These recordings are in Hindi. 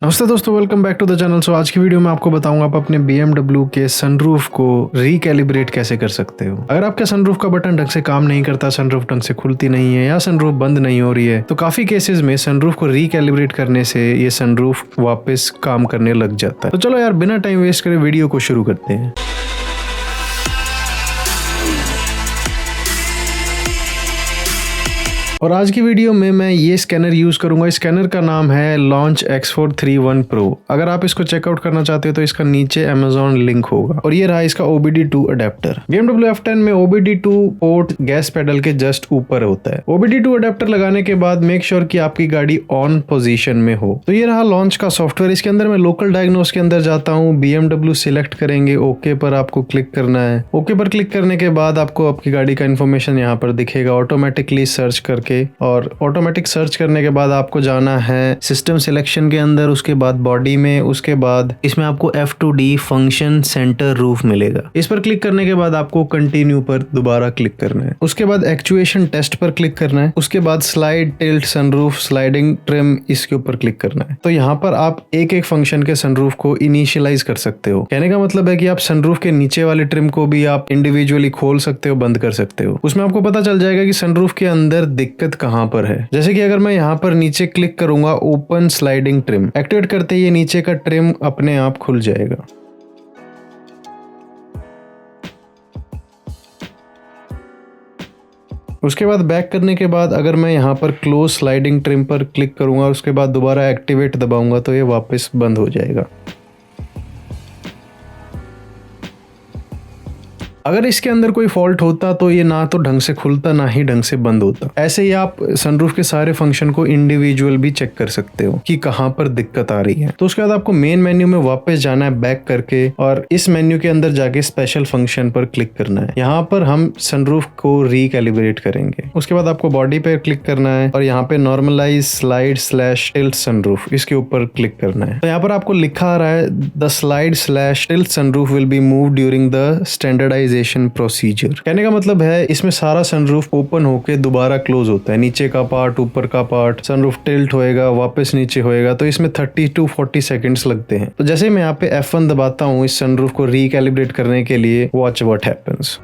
नमस्ते दोस्तों, welcome back to the channel. So आज की वीडियो में आपको बताऊंगा आप अपने BMW के सनरूफ को रिकैलिब्रेट कैसे कर सकते हो। अगर आपके सनरूफ का बटन ढंग से काम नहीं करता, सनरूफ ढंग से खुलती नहीं है या सनरूफ बंद नहीं हो रही है, तो काफी केसेस में सनरूफ को रिकैलिब्रेट करने से ये सनरूफ वापस काम करने लग जाता है। तो चलो यार, बिना टाइम वेस्ट करे वीडियो को शुरू करते हैं। और आज की वीडियो में मैं ये स्कैनर यूज करूंगा। इस स्कैनर का नाम है लॉन्च X431 Pro। अगर आप इसको चेकआउट करना चाहते हो तो इसका नीचे Amazon लिंक होगा। और ये रहा इसका OBD2 अडेप्टर। BMW F10 में OBD2 पोर्ट गैस पेडल के जस्ट ऊपर होता है। OBD2 अडेप्टर लगाने के बाद मेक श्योर कि आपकी गाड़ी ऑन पोजीशन में हो। तो ये रहा लॉन्च का सॉफ्टवेयर। इसके अंदर मैं लोकल डायग्नोस के अंदर जाता हूँ, BMW सिलेक्ट करेंगे, ओके पर आपको क्लिक करना है। ओके पर क्लिक करने के बाद आपको आपकी गाड़ी का इन्फॉर्मेशन यहाँ पर दिखेगा ऑटोमेटिकली सर्च करके। और ऑटोमेटिक सर्च करने के बाद आपको जाना है सिस्टम सिलेक्शन के अंदर, उसके बाद बॉडी में, उसके बाद इसमें आपको F2D फंक्शन सेंटर रूफ मिलेगा। इस पर क्लिक करने के बाद आपको कंटिन्यू पर दोबारा क्लिक करना है। उसके बाद एक्चुएशन टेस्ट पर क्लिक करना है। उसके बाद slide tilt sunroof sliding trim, इसके ऊपर क्लिक करना है। तो यहाँ पर आप एक एक फंक्शन के सनरूफ को इनिशियलाइज कर सकते हो। कहने का मतलब है कि आप सनरूफ के नीचे वाले ट्रिम को भी आप इंडिविजुअली खोल सकते हो, बंद कर सकते हो। उसमें आपको पता चल जाएगा कि सनरूफ के अंदर दिक्कत कहां पर है। जैसे कि अगर मैं यहां पर नीचे क्लिक करूंगा, ओपन स्लाइडिंग ट्रिम एक्टिवेट करते ही ये नीचे का ट्रिम अपने आप खुल जाएगा। उसके बाद बैक करने के बाद अगर मैं यहाँ पर क्लोज स्लाइडिंग ट्रिम पर क्लिक करूंगा, उसके बाद दोबारा एक्टिवेट दबाऊंगा तो ये वापस बंद हो जाएगा। अगर इसके अंदर कोई फॉल्ट होता तो ये ना तो ढंग से खुलता ना ही ढंग से बंद होता। ऐसे ही आप सनरूफ के सारे फंक्शन को इंडिविजुअल भी चेक कर सकते हो कि कहां पर दिक्कत आ रही है। तो उसके बाद आपको मेन मेन्यू में वापस जाना है बैक करके, और इस मेन्यू के अंदर जाके स्पेशल फंक्शन पर क्लिक करना है। यहाँ पर हम सनरूफ को रिकैलिब्रेट करेंगे। उसके बाद आपको बॉडी पे क्लिक करना है और यहाँ पे normalise slide slash tilt sunroof, इसके ऊपर क्लिक करना है। तो यहाँ पर आपको लिखा आ रहा है the slide slash tilt sunroof will be move during the standardisation procedure. कहने का मतलब है इसमें सारा सनरूफ ओपन होके दोबारा क्लोज होता है। नीचे का पार्ट, ऊपर का पार्ट, सनरूफ टिल्ट होएगा, वापस नीचे होएगा। तो इसमें 30 to 40 सेकंड्स लगते हैं। तो जैसे मैं यहाँ पे F1 दबाता हूँ इस सनरूफ को रिकैलिब्रेट करने के लिए, वॉच व्हाट हैपेंस।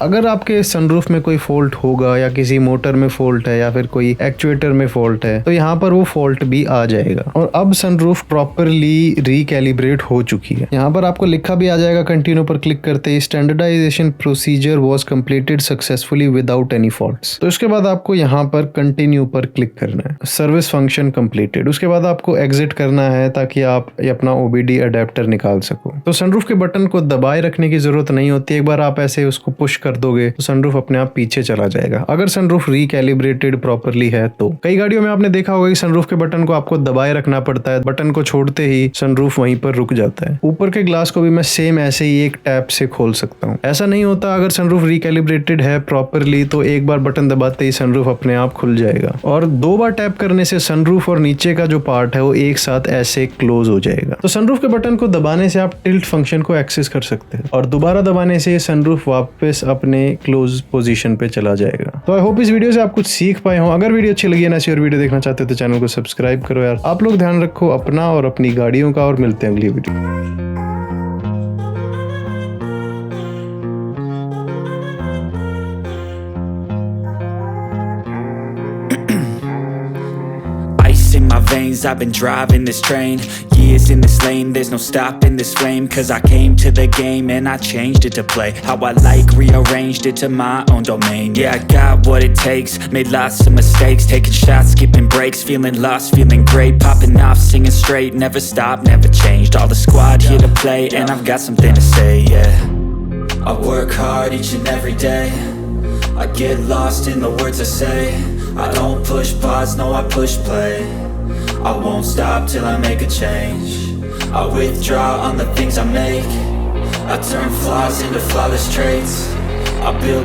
अगर आपके सनरूफ में कोई फॉल्ट होगा या किसी मोटर में फॉल्ट है या फिर कोई एक्चुएटर में फॉल्ट है, तो यहाँ पर वो फॉल्ट भी आ जाएगा। और अब सनरूफ प्रॉपरली रिकैलिब्रेट हो चुकी है। यहाँ पर आपको लिखा भी आ जाएगा कंटिन्यू पर क्लिक करते ही, standardisation procedure was completed successfully without any faults. तो उसके बाद आपको यहाँ पर कंटिन्यू पर क्लिक करना है, सर्विस फंक्शन कंप्लीटेड। उसके बाद आपको एग्जिट करना है ताकि आप अपना OBD अडेप्टर निकाल सको। तो सनरूफ के बटन को दबाए रखने की जरूरत नहीं होती। एक बार आप ऐसे उसको पुश कर दोगे तो सनरूफ अपने आप पीछे चला जाएगा, अगर सनरूफ रिकैलिब्रेटेड प्रॉपर्ली है तो। कई गाड़ियों में आपने देखा होगा कि सनरूफ के बटन को आपको दबाए रखना पड़ता है, बटन को छोड़ते ही सनरूफ वहीं पर रुक जाता है। ऊपर के ग्लास को भी मैं सेम ऐसे ही एक टैप से खोल सकता हूँ। ऐसा नहीं होता। अगर सनरूफ रिकैलिब्रेटेड है प्रॉपर्ली तो एक बार बटन दबाते ही सनरूफ अपने आप खुल जाएगा, और 2 बार टैप करने से सनरूफ और नीचे का जो पार्ट है वो एक साथ ऐसे क्लोज हो जाएगा। तो सनरूफ के बटन को दबाने से आप टिल्ट फंक्शन को एक्सेस कर सकते हैं, और दोबारा दबाने से सनरूफ वापस अपने क्लोज पोजीशन पे चला जाएगा। तो आई होप इस वीडियो से आप कुछ सीख पाए हो। अगर वीडियो अच्छी लगी है ना, ऐसी और वीडियो देखना चाहते हो तो चैनल को सब्सक्राइब करो यार। आप लोग ध्यान रखो अपना और अपनी गाड़ियों का, और मिलते हैं अगली video. In my veins, I've been driving this train, years in this lane, there's no stopping this flame, cause I came to the game and I changed it to play how I like, rearranged it to my own domain. Yeah, I got what it takes, made lots of mistakes, taking shots, skipping breaks, feeling lost, feeling great, popping off, singing straight, never stopped, never changed, all the squad here to play, and I've got something to say, yeah. I work hard each and every day, I get lost in the words I say, I don't push pause, no I push play, I won't stop till I make a change, I withdraw on the things I make, I turn flaws into flawless traits, I build